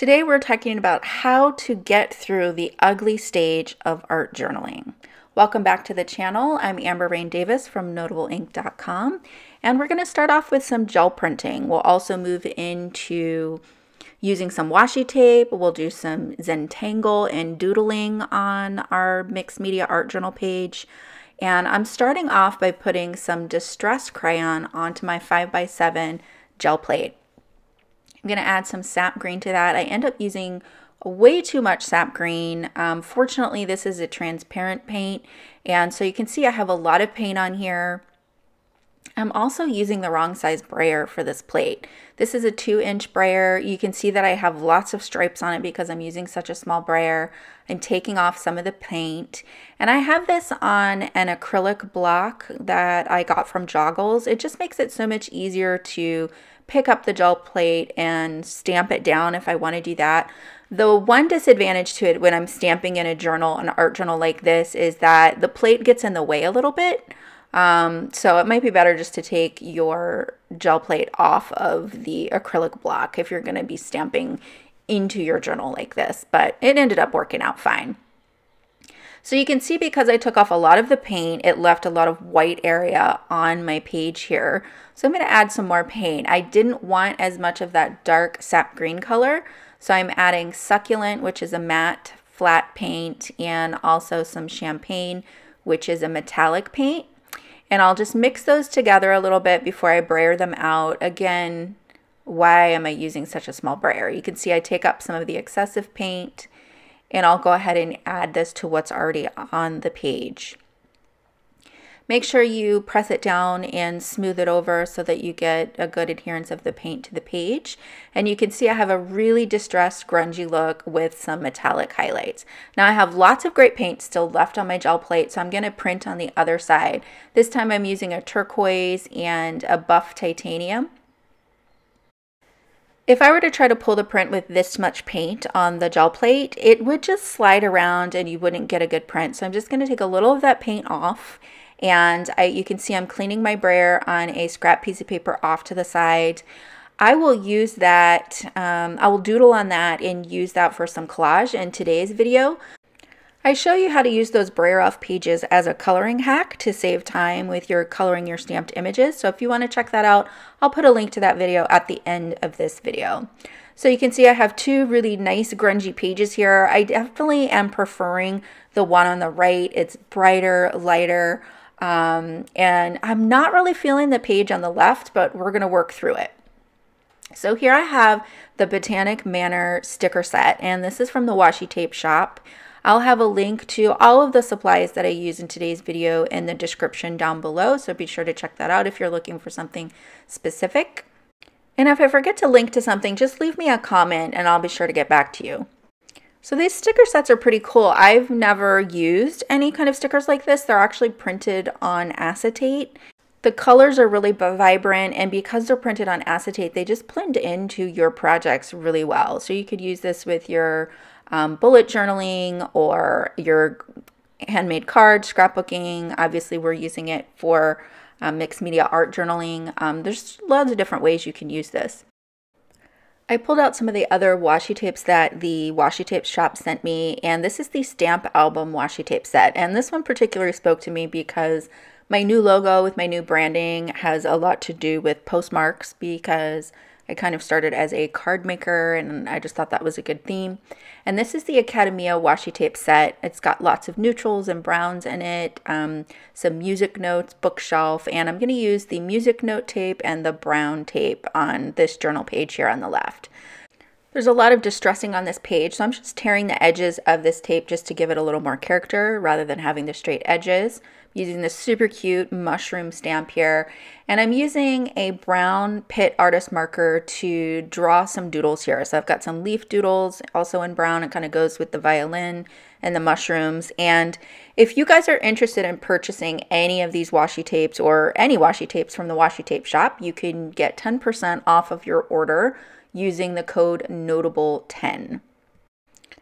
Today we're talking about how to get through the ugly stage of art journaling. Welcome back to the channel. I'm Amber Rain Davis from NotableInk.com, and we're going to start off with some gel printing. We'll also move into using some washi tape. We'll do some Zentangle and doodling on our mixed media art journal page. And I'm starting off by putting some distressed crayon onto my 5x7 gel plate. I'm going to add some sap green to that. I end up using way too much sap green. Fortunately, this is a transparent paint, and so you can see I have a lot of paint on here. I'm also using the wrong size brayer for this plate. This is a 2-inch brayer. You can see that I have lots of stripes on it because I'm using such a small brayer. I'm taking off some of the paint, and I have this on an acrylic block that I got from Joggles. It just makes it so much easier to pick up the gel plate and stamp it down if I want to do that. The one disadvantage to it when I'm stamping in a journal, an art journal like this, is that the plate gets in the way a little bit. So it might be better just to take your gel plate off of the acrylic block if you're going to be stamping into your journal like this, but it ended up working out fine. So you can see because I took off a lot of the paint, it left a lot of white area on my page here. So I'm going to add some more paint. I didn't want as much of that dark sap green color, so I'm adding Succulent, which is a matte flat paint, and also some Champagne, which is a metallic paint. And I'll just mix those together a little bit before I brayer them out. Again, why am I using such a small brayer? You can see I take up some of the excessive paint, and I'll go ahead and add this to what's already on the page. Make sure you press it down and smooth it over so that you get a good adherence of the paint to the page. And you can see I have a really distressed, grungy look with some metallic highlights. Now I have lots of great paint still left on my gel plate, so I'm going to print on the other side. This time I'm using a turquoise and a buff titanium. If I were to try to pull the print with this much paint on the gel plate, it would just slide around and you wouldn't get a good print. So I'm just going to take a little of that paint off, and you can see I'm cleaning my brayer on a scrap piece of paper off to the side. I will use that, I will doodle on that and use that for some collage in today's video. I show you how to use those brayer off pages as a coloring hack to save time with your coloring your stamped images. So if you want to check that out, I'll put a link to that video at the end of this video. So you can see I have two really nice grungy pages here. I definitely am preferring the one on the right. It's brighter, lighter, and I'm not really feeling the page on the left, but we're going to work through it. So here I have the Botanic Manor sticker set, and this is from the washi tape shop. I'll have a link to all of the supplies that I use in today's video in the description down below, so be sure to check that out if you're looking for something specific. And if I forget to link to something, just leave me a comment and I'll be sure to get back to you. So these sticker sets are pretty cool. I've never used any kind of stickers like this. They're actually printed on acetate. The colors are really vibrant, and because they're printed on acetate, they just blend into your projects really well. So you could use this with your bullet journaling or your handmade cards, scrapbooking. Obviously, we're using it for mixed media art journaling. There's lots of different ways you can use this. I pulled out some of the other washi tapes that the washi tape shop sent me, and this is the Stamp Album washi tape set. And this one particularly spoke to me because my new logo with my new branding has a lot to do with postmarks, because I kind of started as a card maker and I just thought that was a good theme. And this is the Academia washi tape set. It's got lots of neutrals and browns in it, some music notes, bookshelf, and I'm going to use the music note tape and the brown tape on this journal page here on the left. There's a lot of distressing on this page, so I'm just tearing the edges of this tape just to give it a little more character rather than having the straight edges. I'm using this super cute mushroom stamp here, and I'm using a brown Pitt artist marker to draw some doodles here. So I've got some leaf doodles also in brown. It kind of goes with the violin and the mushrooms. And if you guys are interested in purchasing any of these washi tapes or any washi tapes from the washi tape shop, you can get 10% off of your order using the code NOTABLE10.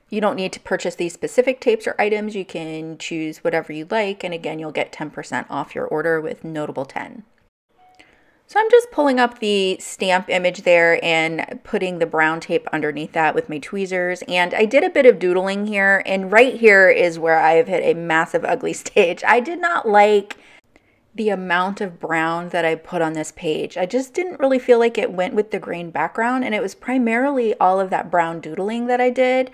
You don't need to purchase these specific tapes or items. You can choose whatever you like, and again, you'll get 10% off your order with NOTABLE10. So I'm just pulling up the stamp image there and putting the brown tape underneath that with my tweezers. And I did a bit of doodling here, and right here is where I've hit a massive ugly stage. I did not like the amount of brown that I put on this page. I just didn't really feel like it went with the green background, and it was primarily all of that brown doodling that I did.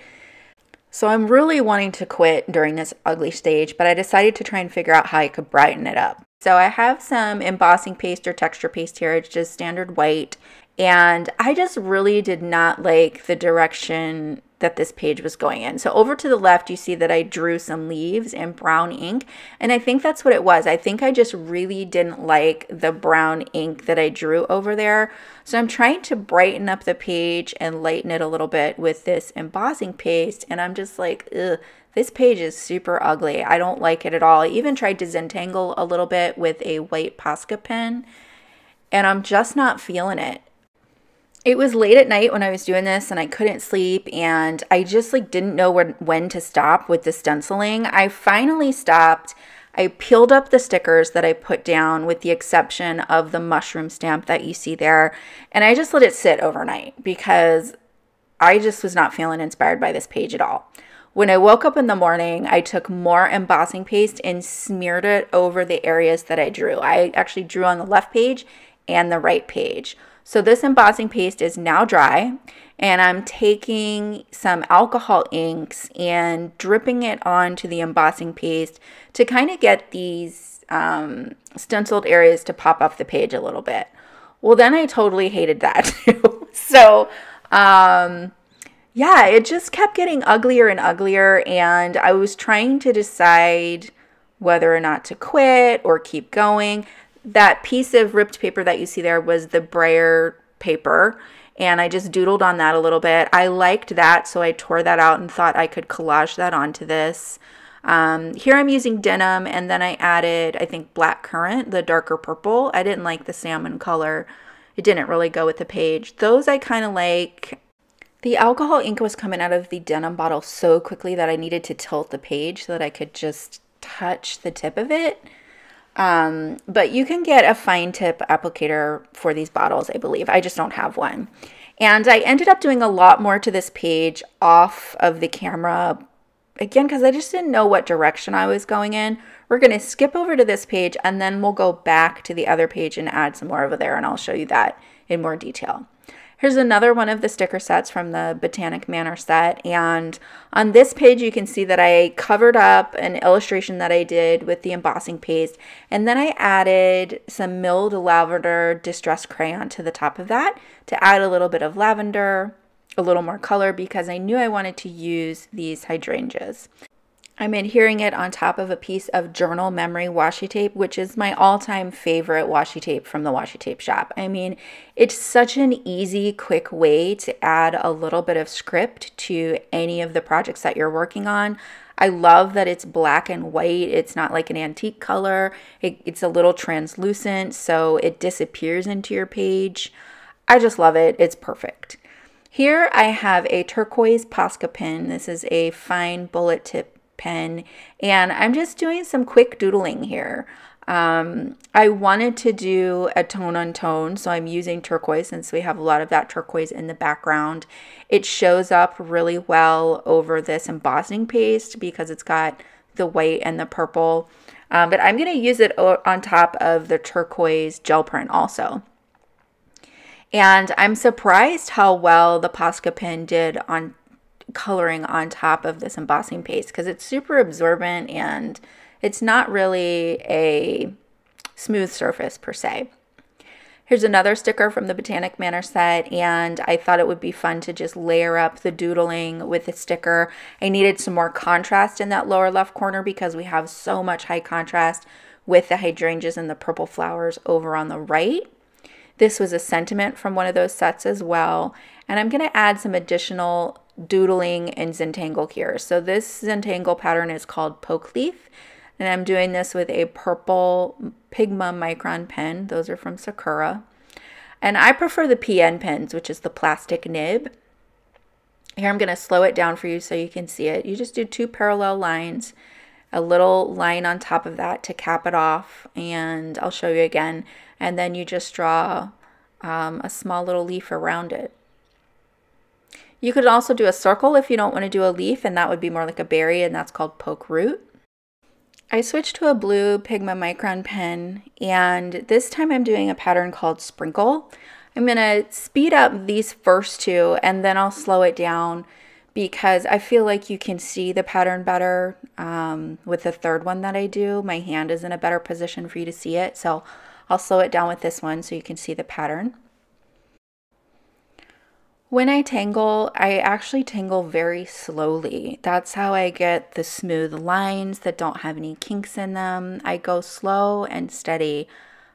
So I'm really wanting to quit during this ugly stage, but I decided to try and figure out how I could brighten it up. So I have some embossing paste or texture paste here. It's just standard white. And I just really did not like the direction that this page was going in. So over to the left, you see that I drew some leaves in brown ink. And I think that's what it was. I think I just really didn't like the brown ink that I drew over there. So I'm trying to brighten up the page and lighten it a little bit with this embossing paste. And I'm just like, ugh. This page is super ugly. I don't like it at all. I even tried to Zentangle a little bit with a white Posca pen, and I'm just not feeling it. It was late at night when I was doing this, and I couldn't sleep, and I just didn't know when to stop with the stenciling. I finally stopped. I peeled up the stickers that I put down with the exception of the mushroom stamp that you see there, and I just let it sit overnight because I just was not feeling inspired by this page at all. When I woke up in the morning, I took more embossing paste and smeared it over the areas that I drew. I actually drew on the left page and the right page. So this embossing paste is now dry, and I'm taking some alcohol inks and dripping it onto the embossing paste to kind of get these stenciled areas to pop off the page a little bit. Well, then I totally hated that too. So, yeah, it just kept getting uglier and uglier, and I was trying to decide whether or not to quit or keep going. That piece of ripped paper that you see there was the brayer paper, and I just doodled on that a little bit. I liked that, so I tore that out and thought I could collage that onto this. Here I'm using Denim, and then I added, I think, black currant, the darker purple. I didn't like the salmon color. It didn't really go with the page. Those I kind of like. The alcohol ink was coming out of the Denim bottle so quickly that I needed to tilt the page so that I could just touch the tip of it. But you can get a fine tip applicator for these bottles, I believe. I just don't have one. And I ended up doing a lot more to this page off of the camera, again, because I just didn't know what direction I was going in. We're going to skip over to this page, and then we'll go back to the other page and add some more over there, and I'll show you that in more detail. Here's another one of the sticker sets from the Botanic Manor set, and on this page you can see that I covered up an illustration that I did with the embossing paste, and then I added some milled lavender distress crayon to the top of that to add a little bit of lavender, a little more color, because I knew I wanted to use these hydrangeas. I'm adhering it on top of a piece of journal memory washi tape, which is my all-time favorite washi tape from the washi tape shop. I mean, it's such an easy, quick way to add a little bit of script to any of the projects that you're working on. I love that it's black and white. It's not like an antique color. It's a little translucent, so it disappears into your page. I just love it. It's perfect. Here I have a turquoise Posca pen. This is a fine bullet tip pen, and I'm just doing some quick doodling here. I wanted to do a tone on tone, so I'm using turquoise since we have a lot of that turquoise in the background. It shows up really well over this embossing paste because it's got the white and the purple, but I'm going to use it on top of the turquoise gel print also. And I'm surprised how well the Posca pen did on coloring on top of this embossing paste because it's super absorbent and it's not really a smooth surface per se. Here's another sticker from the Botanic Manor set, and I thought it would be fun to just layer up the doodling with the sticker. I needed some more contrast in that lower left corner because we have so much high contrast with the hydrangeas and the purple flowers over on the right. This was a sentiment from one of those sets as well, and I'm going to add some additional doodling and Zentangle here. So this Zentangle pattern is called Poke Leaf, and I'm doing this with a purple Pigma micron pen. Those are from Sakura. And I prefer the PN pens, which is the plastic nib. Here I'm going to slow it down for you so you can see it. You just do 2 parallel lines a little line on top of that to cap it off, and I'll show you again. And then you just draw a small little leaf around it. You could also do a circle if you don't want to do a leaf, and that would be more like a berry, and that's called poke root. I switched to a blue Pigma Micron pen, and this time I'm doing a pattern called Sprinkle. I'm going to speed up these first two, and then I'll slow it down because I feel like you can see the pattern better with the third one that I do. My hand is in a better position for you to see it, so I'll slow it down with this one so you can see the pattern. When I tangle, I actually tangle very slowly. That's how I get the smooth lines that don't have any kinks in them. I go slow and steady.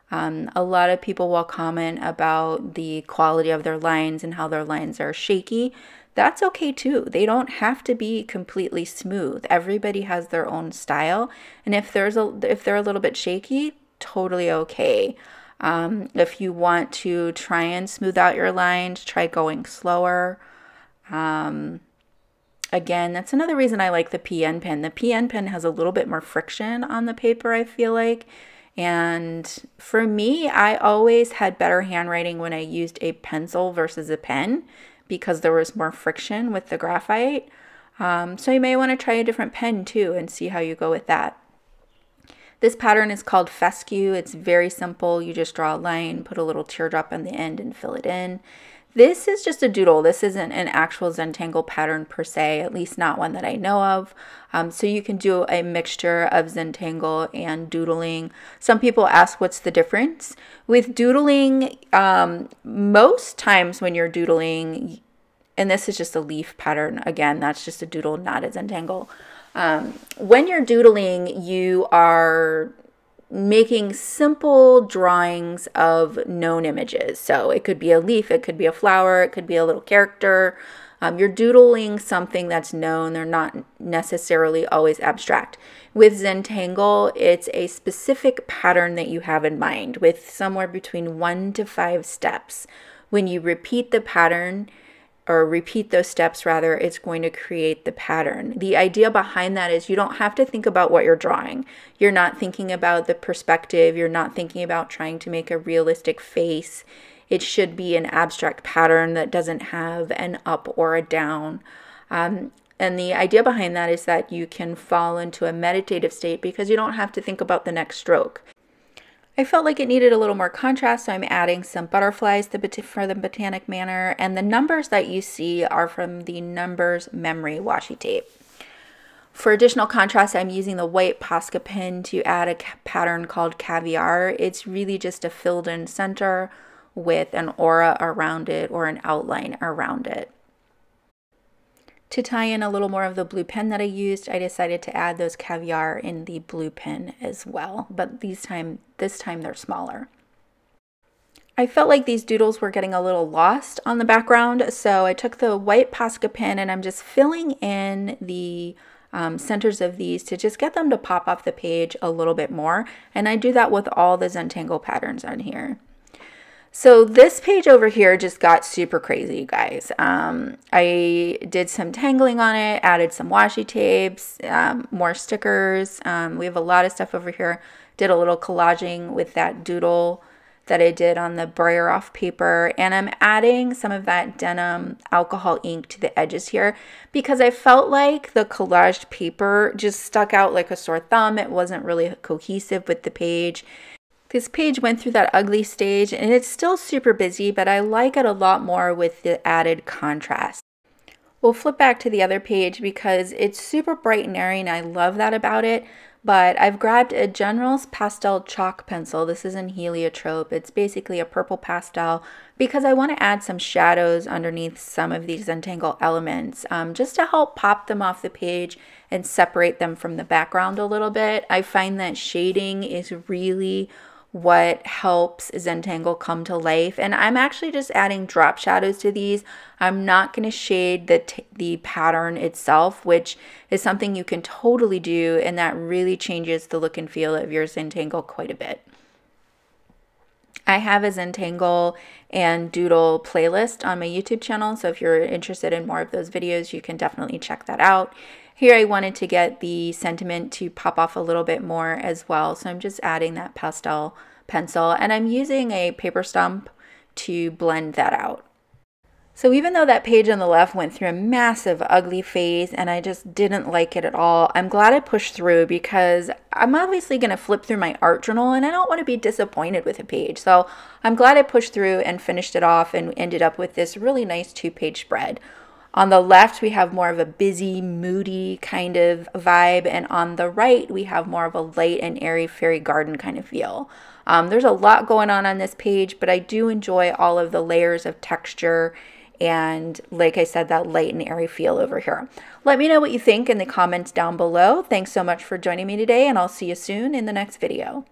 A lot of people will comment about the quality of their lines and how their lines are shaky. That's okay too. They don't have to be completely smooth. Everybody has their own style, and if they're a little bit shaky, totally okay. If you want to try and smooth out your lines, try going slower. Again, that's another reason I like the PN pen. The PN pen has a little bit more friction on the paper, I feel like. And for me, I always had better handwriting when I used a pencil versus a pen because there was more friction with the graphite. So you may want to try a different pen too and see how you go with that. This pattern is called Fescue. It's very simple. You just draw a line, put a little teardrop on the end, and fill it in. This is just a doodle. This isn't an actual Zentangle pattern per se, at least not one that I know of. So you can do a mixture of Zentangle and doodling. Some people ask what's the difference. With doodling, most times when you're doodling, and this is just a leaf pattern, again, that's just a doodle, not a Zentangle. When you're doodling, you are making simple drawings of known images. So it could be a leaf, it could be a flower, it could be a little character. You're doodling something that's known. They're not necessarily always abstract. With Zentangle, it's a specific pattern that you have in mind with somewhere between 1 to 5 steps. When you repeat the pattern, or repeat those steps rather, it's going to create the pattern. The idea behind that is you don't have to think about what you're drawing. You're not thinking about the perspective. You're not thinking about trying to make a realistic face. It should be an abstract pattern that doesn't have an up or a down. And the idea behind that is that you can fall into a meditative state because you don't have to think about the next stroke. I felt like it needed a little more contrast, so I'm adding some butterflies for the Botanic Manor, and the numbers that you see are from the Numbers Memory washi tape. For additional contrast, I'm using the white Posca pen to add a pattern called Caviar. It's really just a filled-in center with an aura around it or an outline around it. To tie in a little more of the blue pen that I used, I decided to add those Caviar in the blue pen as well, but this time they're smaller. I felt like these doodles were getting a little lost on the background, so I took the white Posca pen and I'm just filling in the centers of these to just get them to pop off the page a little bit more, and I do that with all the Zentangle patterns on here. So this page over here just got super crazy, you guys. I did some tangling on it, added some washi tapes, more stickers. We have a lot of stuff over here. Did a little collaging with that doodle that I did on the brayer off paper. And I'm adding some of that denim alcohol ink to the edges here because I felt like the collaged paper just stuck out like a sore thumb. It wasn't really cohesive with the page. This page went through that ugly stage and it's still super busy, but I like it a lot more with the added contrast. We'll flip back to the other page because it's super bright and airy and I love that about it, but I've grabbed a General's Pastel chalk pencil. This is in Heliotrope. It's basically a purple pastel because I want to add some shadows underneath some of these Zentangle elements just to help pop them off the page and separate them from the background a little bit. I find that shading is really what helps Zentangle come to life, and I'm actually just adding drop shadows to these. I'm not going to shade the pattern itself, which is something you can totally do, and that really changes the look and feel of your Zentangle quite a bit. I have a Zentangle and Doodle playlist on my YouTube channel, so if you're interested in more of those videos, you can definitely check that out. Here I wanted to get the sentiment to pop off a little bit more as well, so I'm just adding that pastel pencil, and I'm using a paper stump to blend that out. So even though that page on the left went through a massive ugly phase and I just didn't like it at all, I'm glad I pushed through because I'm obviously going to flip through my art journal and I don't want to be disappointed with a page. So I'm glad I pushed through and finished it off and ended up with this really nice 2-page spread. On the left, we have more of a busy, moody kind of vibe, and on the right, we have more of a light and airy fairy garden kind of feel. There's a lot going on this page, but I do enjoy all of the layers of texture and, like I said, that light and airy feel over here. Let me know what you think in the comments down below. Thanks so much for joining me today, and I'll see you soon in the next video.